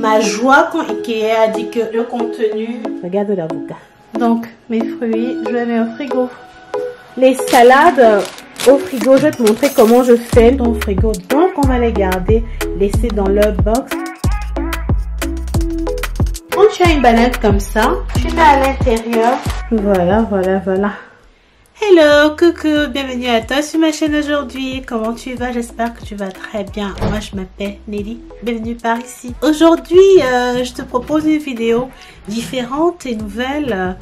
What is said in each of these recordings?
ma joie quand Ikea a dit que le contenu... Regarde l'avocat. Donc, mes fruits, je les mets au frigo. Les salades au frigo, je vais te montrer comment je fais dans le frigo. Donc, on va les garder, laisser dans leur box. Quand tu as une banane comme ça, tu mets à l'intérieur. Voilà, voilà, voilà. Hello, coucou, bienvenue à toi sur ma chaîne aujourd'hui. Comment tu vas? J'espère que tu vas très bien. Moi, je m'appelle Nelly. Bienvenue par ici. Aujourd'hui, je te propose une vidéo différente et nouvelle.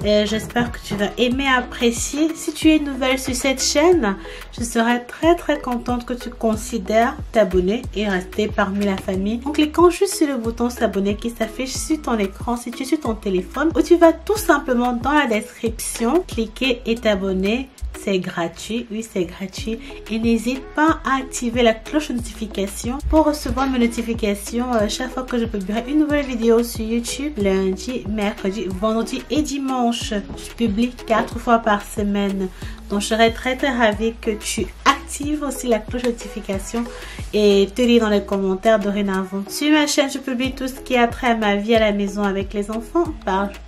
J'espère que tu vas aimer, apprécier. Si tu es nouvelle sur cette chaîne, je serais très contente que tu considères t'abonner et rester parmi la famille en cliquant juste sur le bouton s'abonner qui s'affiche sur ton écran si tu es sur ton téléphone, ou tu vas tout simplement dans la description cliquer et t'abonner. C'est gratuit, oui c'est gratuit, et n'hésite pas à activer la cloche de notification pour recevoir mes notifications chaque fois que je publierai une nouvelle vidéo sur YouTube. Lundi, mercredi, vendredi et dimanche, je publie 4 fois par semaine, donc je serai très ravie que tu actives aussi la cloche de notification et te lis dans les commentaires dorénavant. Sur ma chaîne, je publie tout ce qui a trait à ma vie à la maison avec les enfants,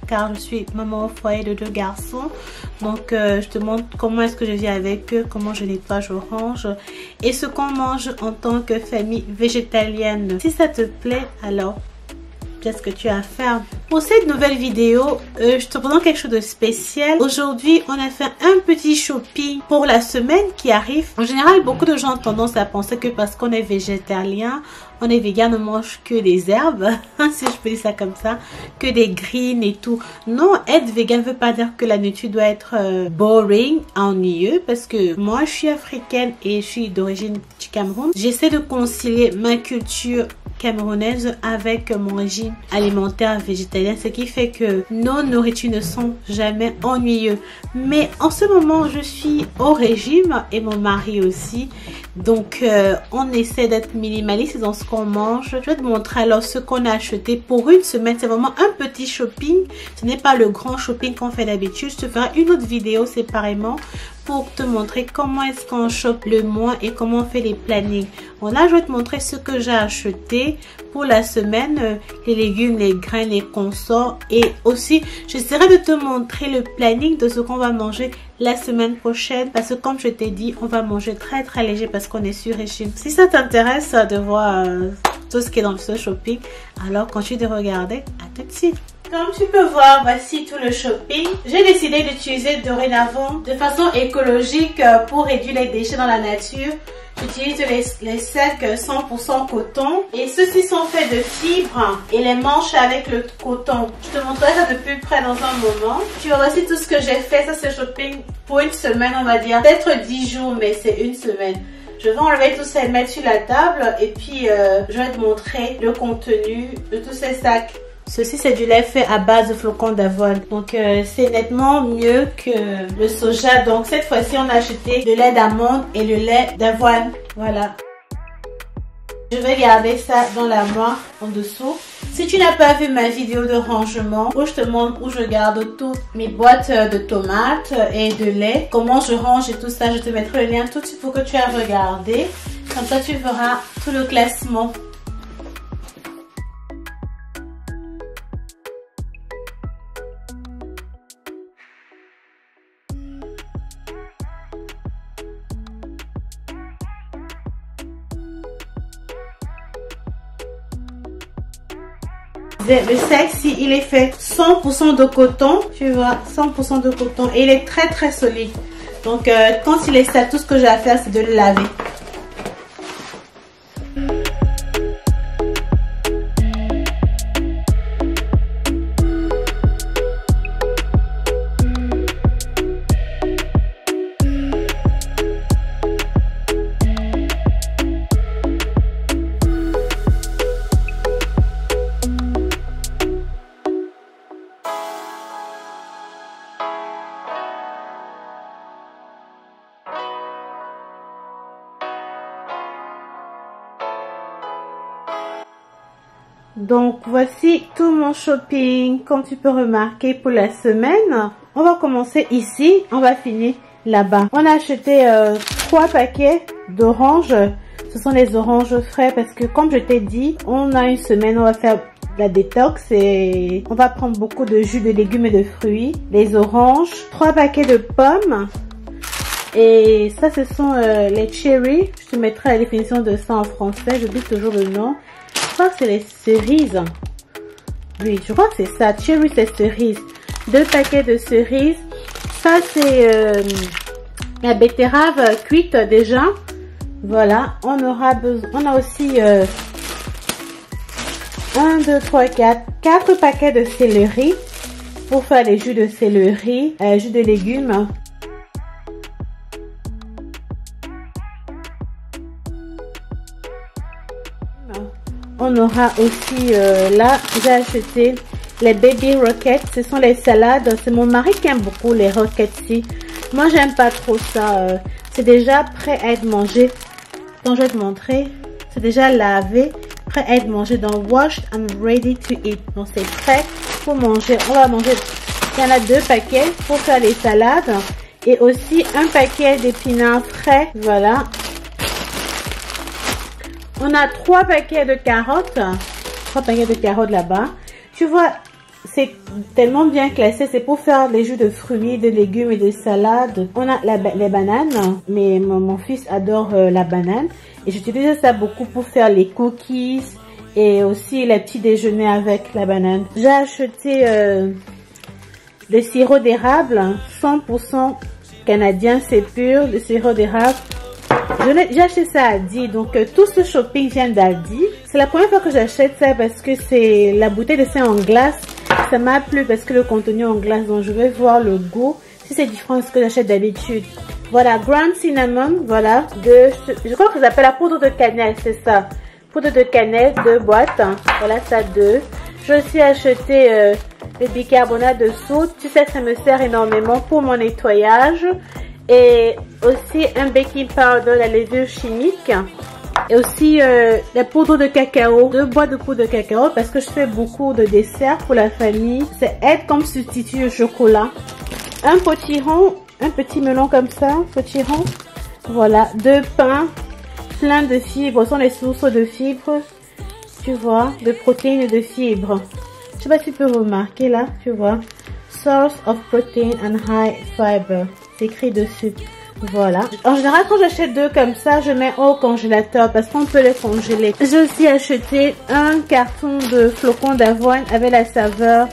car je suis maman au foyer de 2 garçons. Donc je te montre comment est-ce que je vis avec eux, comment je nettoie, je range et ce qu'on mange en tant que famille végétalienne. Si ça te plaît, alors qu'est-ce que tu as à faire? Pour cette nouvelle vidéo, je te présente quelque chose de spécial. Aujourd'hui, on a fait un petit shopping pour la semaine qui arrive. En général, beaucoup de gens ont tendance à penser que parce qu'on est végétalien, on est vegan, on mange que des herbes, si je peux dire ça comme ça, que des greens et tout. Non, être vegan ne veut pas dire que la nourriture doit être boring, ennuyeux, parce que moi, je suis africaine et je suis d'origine du Cameroun. J'essaie de concilier ma culture camerounaise avec mon régime alimentaire végétalien, ce qui fait que nos nourritures ne sont jamais ennuyeuses. Mais en ce moment, je suis au régime et mon mari aussi. Donc, on essaie d'être minimaliste dans ce qu'on mange. Je vais te montrer alors ce qu'on a acheté pour une semaine. C'est vraiment un petit shopping. Ce n'est pas le grand shopping qu'on fait d'habitude. Je te ferai une autre vidéo séparément pour te montrer comment est-ce qu'on chope le mois et comment on fait les plannings. Bon, là, je vais te montrer ce que j'ai acheté pour la semaine, les légumes, les grains, les consorts, et aussi, j'essaierai de te montrer le planning de ce qu'on va manger la semaine prochaine, parce que comme je t'ai dit, on va manger très léger parce qu'on est sur régime. Si ça t'intéresse de voir tout ce qui est dans ce shopping, alors continue de regarder. À tout de suite. Comme tu peux voir, voici tout le shopping. J'ai décidé d'utiliser dorénavant de façon écologique pour réduire les déchets dans la nature. J'utilise les sacs 100% coton et ceux-ci sont faits de fibres et les manches avec le coton. Je te montrerai ça de plus près dans un moment. Tu vois aussi tout ce que j'ai fait. Ça c'est shopping pour une semaine, on va dire. Peut-être 10 jours, mais c'est une semaine. Je vais enlever tout ça et mettre sur la table et puis je vais te montrer le contenu de tous ces sacs. Ceci c'est du lait fait à base de flocons d'avoine. Donc c'est nettement mieux que le soja. Donc cette fois-ci on a acheté le lait d'amande et le lait d'avoine. Voilà. Je vais garder ça dans l'armoire en dessous. Si tu n'as pas vu ma vidéo de rangement où je te montre où je garde toutes mes boîtes de tomates et de lait, comment je range et tout ça, je te mettrai le lien tout de suite pour que tu aies regardé. Comme ça tu verras tout le classement. Le sac, si il est fait 100% de coton, tu vois, 100% de coton, et il est très solide. Donc quand il est sale, tout ce que j'ai à faire c'est de le laver. Donc voici tout mon shopping, comme tu peux remarquer pour la semaine. On va commencer ici, on va finir là-bas. On a acheté 3 paquets d'oranges Ce sont les oranges frais parce que comme je t'ai dit, on a une semaine, on va faire la détox et on va prendre beaucoup de jus de légumes et de fruits. Les oranges, 3 paquets de pommes. Et ça, ce sont les cherries. Je te mettrai la définition de ça en français. J'oublie toujours le nom. Je crois que c'est les cerises. Oui, je crois que c'est ça. Cherry, c'est cerises. 2 paquets de cerises. Ça, c'est la betterave cuite déjà. Voilà. On aura besoin. On a aussi 1, 2, 3, 4 paquets de céleri pour faire les jus de céleri, jus de légumes. On aura aussi là, j'ai acheté les baby rockets. Ce sont les salades. C'est mon mari qui aime beaucoup les rockets-ci. Moi, j'aime pas trop ça. C'est déjà prêt à être mangé. Quand je vais te montrer, c'est déjà lavé, prêt à être mangé dans Washed and Ready to Eat. Donc, c'est prêt pour manger. On va manger. Il y en a 2 paquets pour faire les salades. Et aussi un paquet d'épinards frais. Voilà. On a 3 paquets de carottes. 3 paquets de carottes là-bas. Tu vois, c'est tellement bien classé. C'est pour faire les jus de fruits, de légumes et de salades. On a les bananes. Mais mon fils adore la banane. Et j'utilise ça beaucoup pour faire les cookies. Et aussi les petits déjeuners avec la banane. J'ai acheté le sirop d'érable. 100% canadien. C'est pur. Le sirop d'érable. J'ai acheté ça à Aldi, donc tout ce shopping vient d'Aldi. C'est la première fois que j'achète ça parce que c'est la bouteille de ça en glace. Ça m'a plu parce que le contenu en glace, donc je vais voir le goût, si c'est différent de ce que j'achète d'habitude. Voilà, ground cinnamon, voilà, je crois que ça s'appelle la poudre de cannelle, c'est ça. Poudre de cannelle, 2 boîtes, voilà ça 2. J'ai aussi acheté le bicarbonate de soude, tu sais ça me sert énormément pour mon nettoyage. Et aussi un baking powder, la levure chimique. Et aussi la poudre de cacao. 2 boîtes de poudre de cacao parce que je fais beaucoup de desserts pour la famille. C'est aide comme substitut au chocolat. Un potiron, un petit melon comme ça, potiron. Voilà, 2 pains plein de fibres. Ce sont les sources de fibres, tu vois, de protéines et de fibres. Je sais pas si tu peux remarquer là, tu vois. Source of protein and high fiber. C'est écrit dessus. Voilà. En général, quand j'achète 2 comme ça, je mets au congélateur parce qu'on peut les congeler. J'ai aussi acheté un carton de flocons d'avoine avec la saveur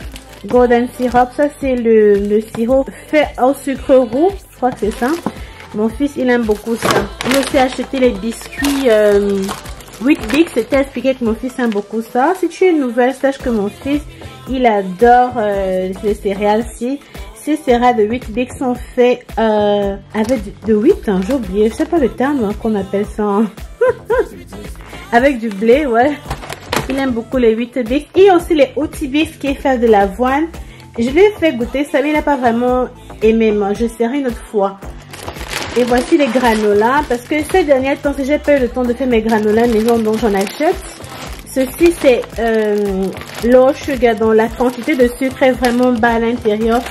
Golden Syrup. Ça, c'est le sirop fait au sucre roux. Je crois que c'est ça. Mon fils, il aime beaucoup ça. J'ai aussi acheté les biscuits Weet-Bix. C'était expliqué que mon fils aime beaucoup ça. Si tu es nouvelle, sache que mon fils, il adore les céréales-ci. Ces céréales de Weet-Bix sont faites avec de wheat, hein, j'ai oublié, je sais pas le terme hein, qu'on appelle ça. Hein. Avec du blé, ouais. Il aime beaucoup les Weet-Bix. Et aussi les Oatibix qui est fait de l'avoine. Je lui ai fait goûter ça, mais il n'a pas vraiment aimé. Moi, je serai une autre fois. Et voici les granolas. Parce que ces derniers temps, j'ai pas eu le temps de faire mes granolas maison, donc j'en achète. Ceci, c'est low sugar, dont la quantité de sucre est vraiment bas à l'intérieur.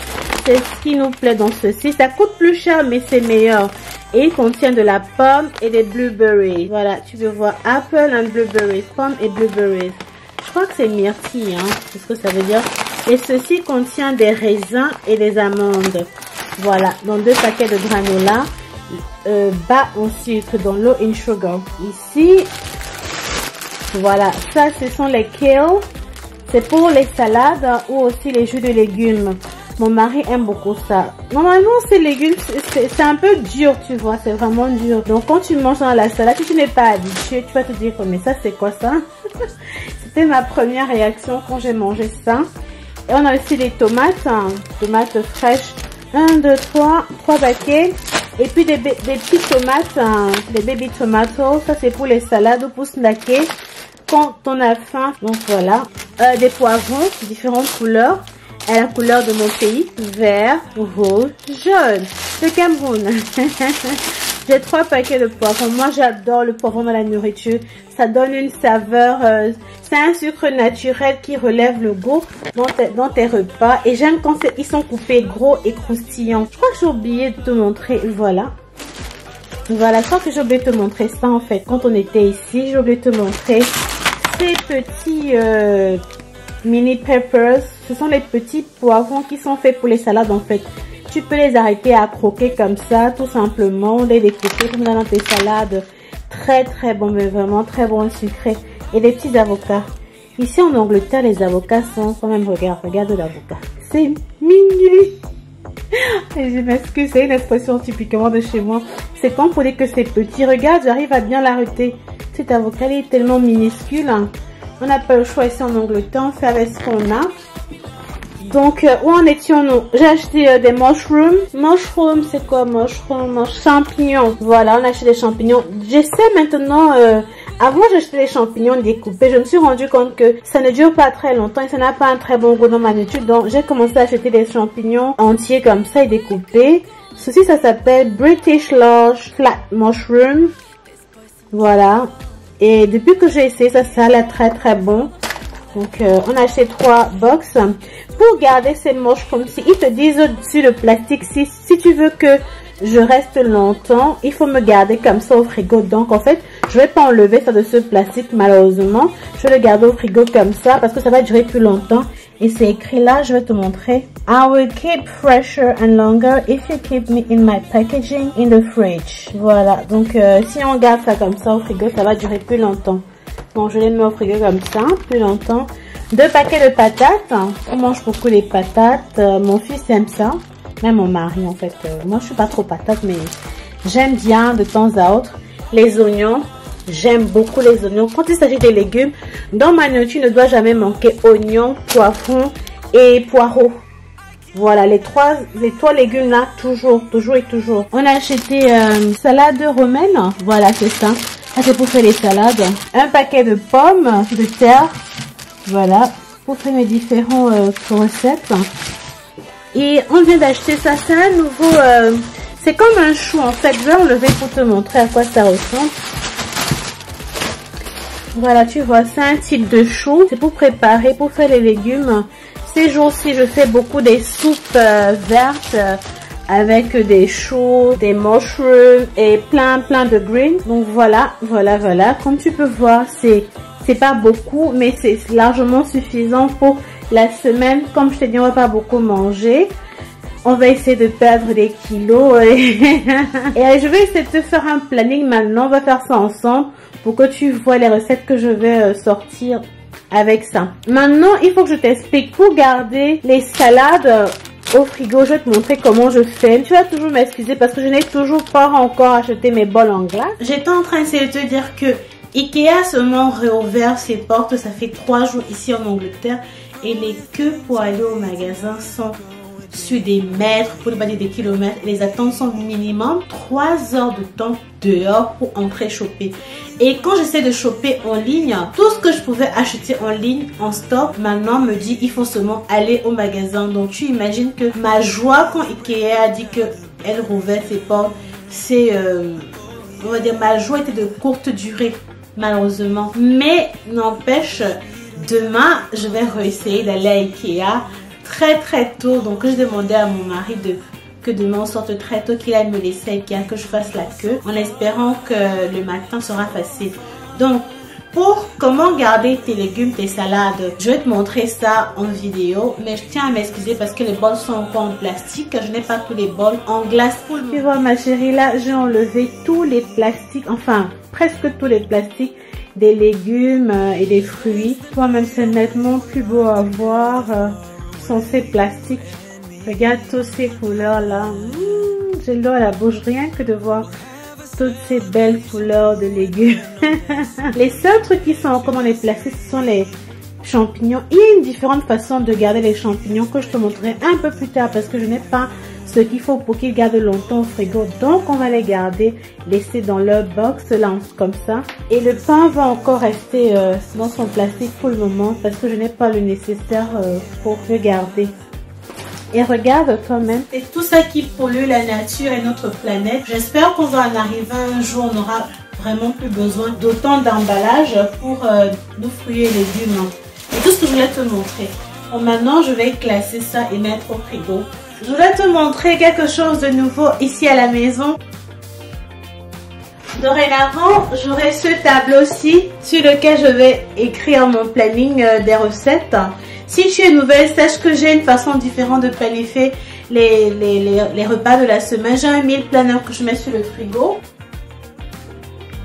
C'est ce qui nous plaît dans ceci. Ça coûte plus cher, mais c'est meilleur. Et il contient de la pomme et des blueberries. Voilà, tu peux voir apple and blueberries. Pomme et blueberries. Je crois que c'est myrtille, hein. C'est ce que ça veut dire. Et ceci contient des raisins et des amandes. Voilà, dans 2 paquets de granola. Bas en sucre, dans low in sugar. Ici, voilà, ça ce sont les kale. C'est pour les salades hein, ou aussi les jus de légumes. Mon mari aime beaucoup ça. Normalement, ces légumes, c'est un peu dur, tu vois. C'est vraiment dur. Donc, quand tu manges dans la salade, si tu n'es pas habitué, tu vas te dire, mais ça, c'est quoi ça? C'était ma première réaction quand j'ai mangé ça. Et on a aussi des tomates, hein, tomates fraîches. 1, 2, 3 paquets. Et puis des petites tomates, hein, des baby tomatoes. Ça, c'est pour les salades ou pour snacker quand on a faim. Donc, voilà. Des poivrons, différentes couleurs. À la couleur de mon pays, vert, rouge, jaune. Le Cameroun. J'ai 3 paquets de poivrons. Moi, j'adore le poivron dans la nourriture. Ça donne une saveur. C'est un sucre naturel qui relève le goût dans tes repas. Et j'aime quand ils sont coupés gros et croustillants. Je crois que j'ai oublié de te montrer. Voilà. Voilà, je crois que j'ai oublié de te montrer ça en fait. Quand on était ici, j'ai oublié de te montrer ces petits mini peppers. Ce sont les petits poivrons qui sont faits pour les salades en fait. Tu peux les arrêter à croquer comme ça, tout simplement, les découper comme dans tes salades. Très très bon, mais vraiment très bon, sucré. Et des petits avocats. Ici en Angleterre, les avocats sont quand même, regarde l'avocat. C'est mignon. Et je m'excuse, c'est une expression typiquement de chez moi. C'est quand pour dire que c'est petit. Regarde, j'arrive à bien l'arrêter. Cet avocat il est tellement minuscule. Hein. On n'a pas le choix ici en Angleterre, on fait avec ce qu'on a. Donc, où en étions-nous? J'ai acheté des mushrooms. Mushrooms, c'est quoi mushroom? Champignons. Voilà, on a acheté des champignons. J'essaie maintenant... Avant, j'achetais des champignons découpés. Je me suis rendu compte que ça ne dure pas très longtemps et ça n'a pas un très bon goût dans ma nature. Donc, j'ai commencé à acheter des champignons entiers comme ça et découpés. Ceci, ça s'appelle British Large Flat Mushroom. Voilà. Et depuis que j'ai essayé, ça a l'air très très bon. Donc, on a acheté 3 box. Pour garder ces mushrooms, ils te disent sur le plastique, si tu veux que je reste longtemps, il faut me garder comme ça au frigo. Donc, en fait, je vais pas enlever ça de ce plastique, malheureusement. Je vais le garder au frigo comme ça parce que ça va durer plus longtemps. Et c'est écrit là, je vais te montrer. I will keep fresher and longer if you keep me in my packaging in the fridge. Voilà, donc si on garde ça comme ça au frigo, ça va durer plus longtemps. Bon, je les mets au frigo comme ça, plus longtemps. 2 paquets de patates. On mange beaucoup les patates. Mon fils aime ça. Même mon mari, en fait. Moi, je suis pas trop patate, mais j'aime bien de temps à autre. Les oignons. J'aime beaucoup les oignons. Quand il s'agit des légumes, dans ma nourriture, il ne doit jamais manquer oignons, poivrons et poireaux. Voilà, les trois légumes là, toujours. On a acheté salade romaine. Voilà, c'est ça. Ça, c'est pour faire les salades. Un paquet de pommes de terre. Voilà, pour faire mes différentes recettes. Et on vient d'acheter ça. C'est un nouveau... c'est comme un chou en fait. Je vais enlever pour te montrer à quoi ça ressemble. Voilà, tu vois, c'est un type de chou. C'est pour préparer, pour faire les légumes. Ces jours-ci, je fais beaucoup des soupes vertes avec des choux, des mushrooms et plein de greens. Donc voilà. Comme tu peux voir, c'est pas beaucoup, mais c'est largement suffisant pour la semaine. Comme je t'ai dit, on va pas beaucoup manger. On va essayer de perdre des kilos. Et je vais essayer de te faire un planning maintenant. On va faire ça ensemble pour que tu vois les recettes que je vais sortir avec ça. Maintenant, il faut que je t'explique. Pour garder les salades au frigo, je vais te montrer comment je fais. Tu vas toujours m'excuser parce que je n'ai toujours pas encore acheté mes bols en glace. J'étais en train d'essayer de te dire que Ikea a seulement réouvert ses portes. Ça fait 3 jours ici en Angleterre. Et les queues pour aller au magasin sont sur des mètres, pour ne pas dire des kilomètres. Les attentes sont minimum 3 heures de temps dehors pour entrer choper. Et quand j'essaie de choper en ligne, tout ce que je pouvais acheter en ligne, en stock, maintenant me dit il faut seulement aller au magasin. Donc tu imagines que ma joie quand Ikea a dit qu'elle rouvrait ses portes, c'est, on va dire, ma joie était de courte durée, malheureusement. Mais n'empêche, demain, je vais réessayer d'aller à Ikea très tôt. Donc j'ai demandé à mon mari que demain on sorte très tôt, qu'il aille me laisser à Ikea, que je fasse la queue, en espérant que le matin sera facile. Donc pour comment garder tes légumes, tes salades, je vais te montrer ça en vidéo, mais je tiens à m'excuser parce que les bols sont encore en plastique. Je n'ai pas tous les bols en glace. Tu vois ma chérie, là j'ai enlevé tous les plastiques, enfin presque tous les plastiques des légumes et des fruits. Toi-même c'est nettement plus beau à voir sans ces plastiques. Regarde toutes ces couleurs là. J'ai l'eau à la bouche rien que de voir toutes ces belles couleurs de légumes. Les seuls trucs qui sont encore dans les plastiques, ce sont les champignons. Il y a une différente façon de garder les champignons que je te montrerai un peu plus tard parce que je n'ai pas ce qu'il faut pour qu'ils gardent longtemps au frigo. Donc on va les garder, laisser dans leur box là comme ça. Et le pain va encore rester dans son plastique pour le moment parce que je n'ai pas le nécessaire pour le garder. Et regarde toi-même, c'est tout ça qui pollue la nature et notre planète. J'espère qu'on va en arriver un jour, on aura vraiment plus besoin d'autant d'emballage pour nos fruits et légumes. Et tout ce que je voulais te montrer. Bon, maintenant, je vais classer ça et mettre au frigo. Je voulais te montrer quelque chose de nouveau ici à la maison. Dorénavant, j'aurai ce tableau-ci sur lequel je vais écrire mon planning des recettes. Si tu es nouvelle, sache que j'ai une façon différente de planifier les repas de la semaine. J'ai un meal planner que je mets sur le frigo.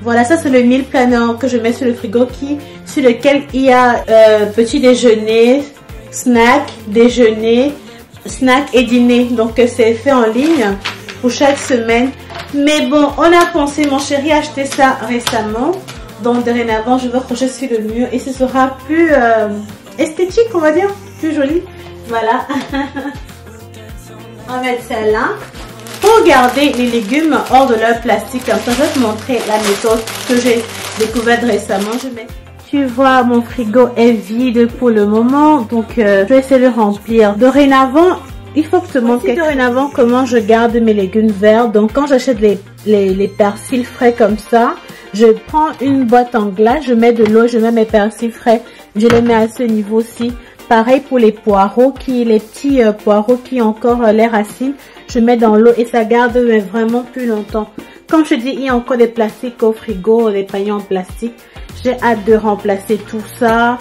Voilà, ça c'est le meal planner que je mets sur le frigo sur lequel il y a petit déjeuner, snack, déjeuner, snack et dîner. Donc c'est fait en ligne pour chaque semaine. Mais bon, on a pensé, mon chéri a acheté ça récemment. Donc dorénavant, je vais crocher sur le mur et ce sera plus esthétique, on va dire, plus joli. Voilà. On va mettre celle-là. Pour garder les légumes hors de leur plastique, comme ça, je vais te montrer la méthode que j'ai découverte récemment. Tu vois, mon frigo est vide pour le moment, donc je vais essayer de remplir. Dorénavant, il faut que je te montre dorénavant comment je garde mes légumes verts. Donc quand j'achète les persils frais comme ça, je prends une boîte en glace, je mets de l'eau, je mets mes persils frais, je les mets à ce niveau-ci. Pareil pour les poireaux, les petits poireaux qui ont encore les racines, je mets dans l'eau et ça garde mais vraiment plus longtemps. Comme je dis, il y a encore des plastiques au frigo, des paniers en plastique. J'ai hâte de remplacer tout ça.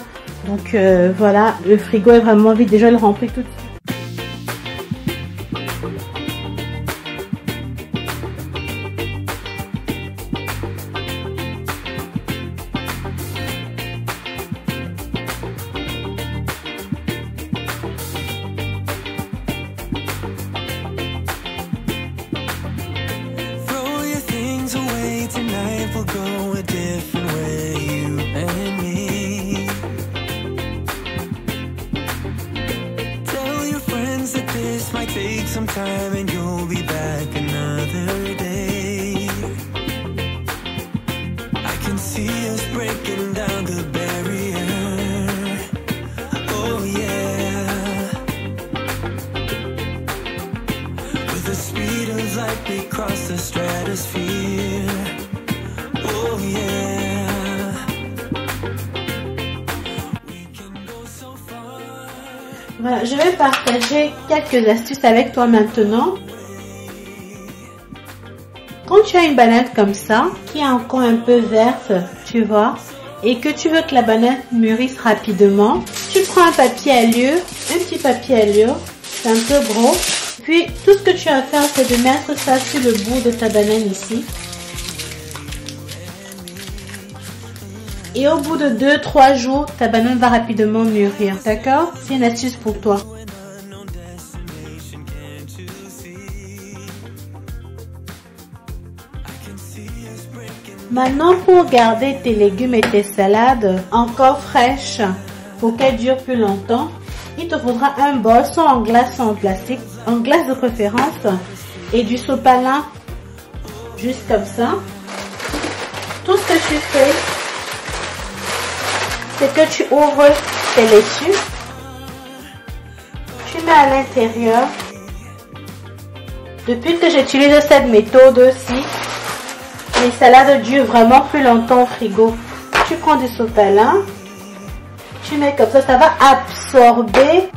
Donc voilà, le frigo est vraiment vide. Déjà, je le remplis tout de suite. Some time and you'll be back another day. I can see us breaking down the barrier. Oh yeah. With the speed of light we cross the stratosphere. Oh yeah. We can go so far. Voilà, je vais partager quelques astuces avec toi maintenant. Quand tu as une banane comme ça, qui est encore un peu verte, tu vois, et que tu veux que la banane mûrisse rapidement, tu prends un papier allure, un petit papier allure, c'est un peu gros. Puis tout ce que tu as à faire, c'est de mettre ça sur le bout de ta banane ici. Et au bout de 2-3 jours, ta banane va rapidement mûrir. D'accord? C'est une astuce pour toi. Maintenant, pour garder tes légumes et tes salades encore fraîches, pour qu'elles durent plus longtemps, il te faudra un bol, soit en glace, soit en plastique, en glace de préférence, et du sopalin, juste comme ça. Tout ce que tu fais, c'est que tu ouvres tes laitues, tu mets à l'intérieur. Depuis que j'utilise cette méthode-ci, les salades durent vraiment plus longtemps au frigo. Tu prends du sopalin, tu mets comme ça, ça va absorber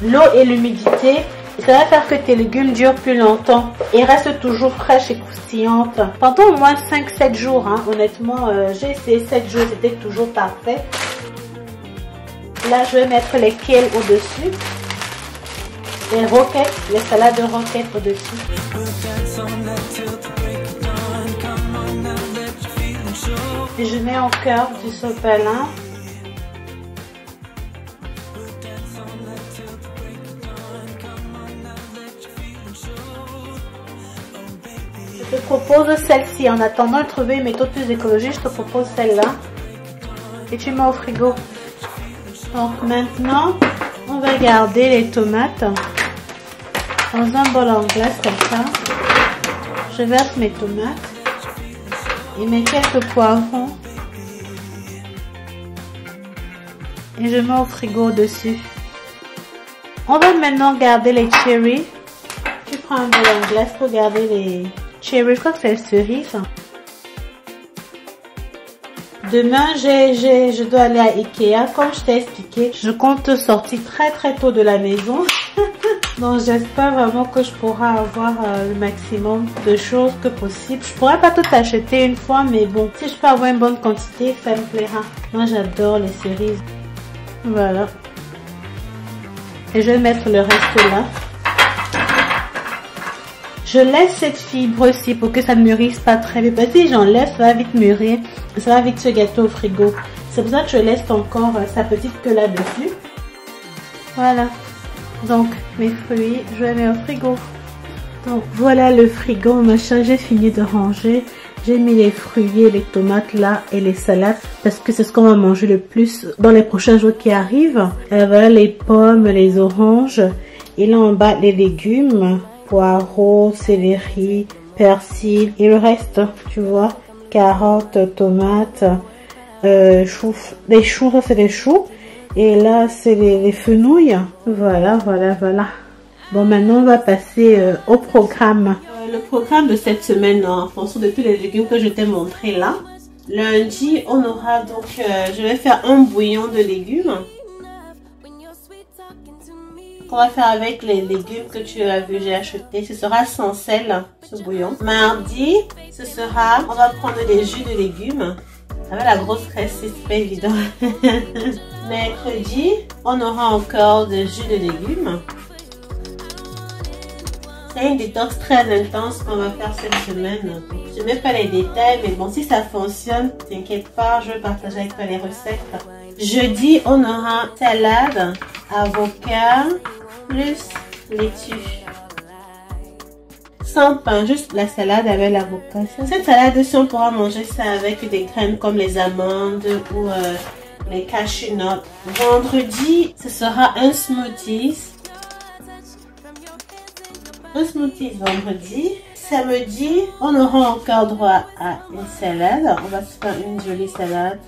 l'eau et l'humidité. Et ça va faire que tes légumes durent plus longtemps et restent toujours fraîches et croustillantes. Pendant au moins 5-7 jours, hein. Honnêtement, j'ai essayé 7 jours, c'était toujours parfait. Là, je vais mettre les kales au-dessus. Les roquettes, les salades de roquettes au-dessus. Et je mets en cœur du sopalin. Je te propose celle-ci. En attendant de trouver une méthode plus écologique, je te propose celle-là. Et tu mets au frigo. Donc maintenant, on va garder les tomates dans un bol en glace comme ça. Je verse mes tomates et mes quelques poivrons. Et je mets au frigo dessus. On va maintenant garder les cherries. Tu prends un bol en glace pour garder les cherries. Je crois que c'est les cerises. Demain, je dois aller à Ikea. Comme je t'ai expliqué, je compte sortir très tôt de la maison. Donc j'espère vraiment que je pourrai avoir le maximum de choses que possible. Je pourrais pas tout acheter une fois, mais bon, si je peux avoir une bonne quantité, ça me plaira. Moi j'adore les cerises. Voilà. Et je vais mettre le reste là. Je laisse cette fibre aussi pour que ça ne mûrisse pas très vite. Parce que si j'enlève, ça va vite mûrir. Ça va vite se gâter au frigo. C'est pour ça que je laisse encore sa petite queue là-dessus. Voilà. Donc, mes fruits, je les mets au frigo. Donc, voilà le frigo. Machin, j'ai fini de ranger. J'ai mis les fruits, les tomates là et les salades. Parce que c'est ce qu'on va manger le plus dans les prochains jours qui arrivent. Voilà les pommes, les oranges. Et là en bas, les légumes. Poireaux, céleri, persil. Et le reste, tu vois. Carottes, tomates, choux. Les choux, ça c'est des choux. Et là, c'est les fenouilles. Voilà, voilà, voilà. Bon, maintenant, on va passer au programme. Le programme de cette semaine, en fonction de tous les légumes que je t'ai montré là. Lundi, on aura donc... je vais faire un bouillon de légumes. On va faire avec les légumes que tu as vu, j'ai acheté. Ce sera sans sel, ce bouillon. Mardi, ce sera... On va prendre des jus de légumes. Avec la grosse graisse, c'est pas évident. Mercredi, on aura encore des jus de légumes. C'est une détox très intense qu'on va faire cette semaine. Je ne mets pas les détails, mais bon, si ça fonctionne, t'inquiète pas, je vais partager avec toi les recettes. Jeudi, on aura salade, avocat, plus laitue. Sans pain, juste la salade avec l'avocat. Cette salade, si on pourra manger ça avec des graines comme les amandes ou les cashew nuts. Vendredi, ce sera un smoothie. Un smoothie vendredi. Samedi, on aura encore droit à une salade. On va se faire une jolie salade.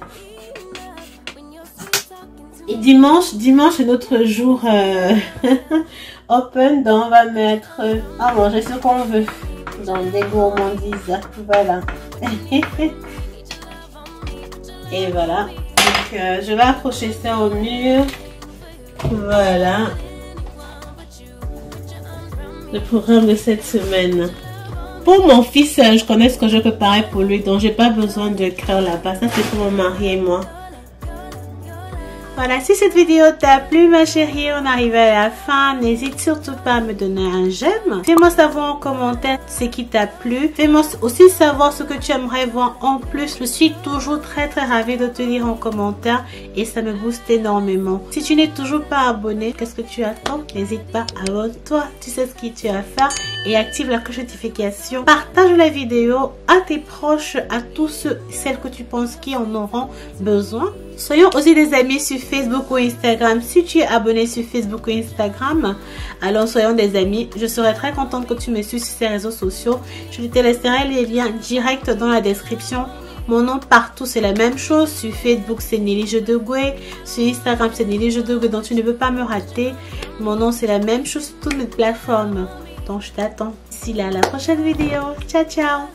Et dimanche est notre jour open, donc on va mettre à manger ce qu'on veut dans des gourmandises. Voilà. Et voilà. Donc je vais accrocher ça au mur. Voilà. Le programme de cette semaine. Pour mon fils, je connais ce que je peux préparer pour lui, donc j'ai pas besoin de créer là-bas. Ça c'est pour mon mari et moi. Voilà, si cette vidéo t'a plu ma chérie, on arrive à la fin. N'hésite surtout pas à me donner un j'aime. Fais-moi savoir en commentaire ce qui t'a plu. Fais-moi aussi savoir ce que tu aimerais voir en plus. Je suis toujours très ravie de te lire en commentaire et ça me booste énormément. Si tu n'es toujours pas abonné, qu'est-ce que tu attends? N'hésite pas, abonne-toi. Tu sais ce que tu as à faire et active la cloche de notification. Partage la vidéo à tes proches, à tous ceux et celles que tu penses qui en auront besoin. Soyons aussi des amis sur Facebook ou Instagram. Si tu es abonné sur Facebook ou Instagram, alors soyons des amis. Je serai très contente que tu me suives sur ces réseaux sociaux. Je te laisserai les liens directs dans la description. Mon nom partout, c'est la même chose. Sur Facebook, c'est Nelly Jodogwe. Sur Instagram, c'est Nelly Jodogwe. Donc, tu ne peux pas me rater. Mon nom, c'est la même chose sur toutes les plateformes. Donc, je t'attends. D'ici là, à la prochaine vidéo. Ciao, ciao.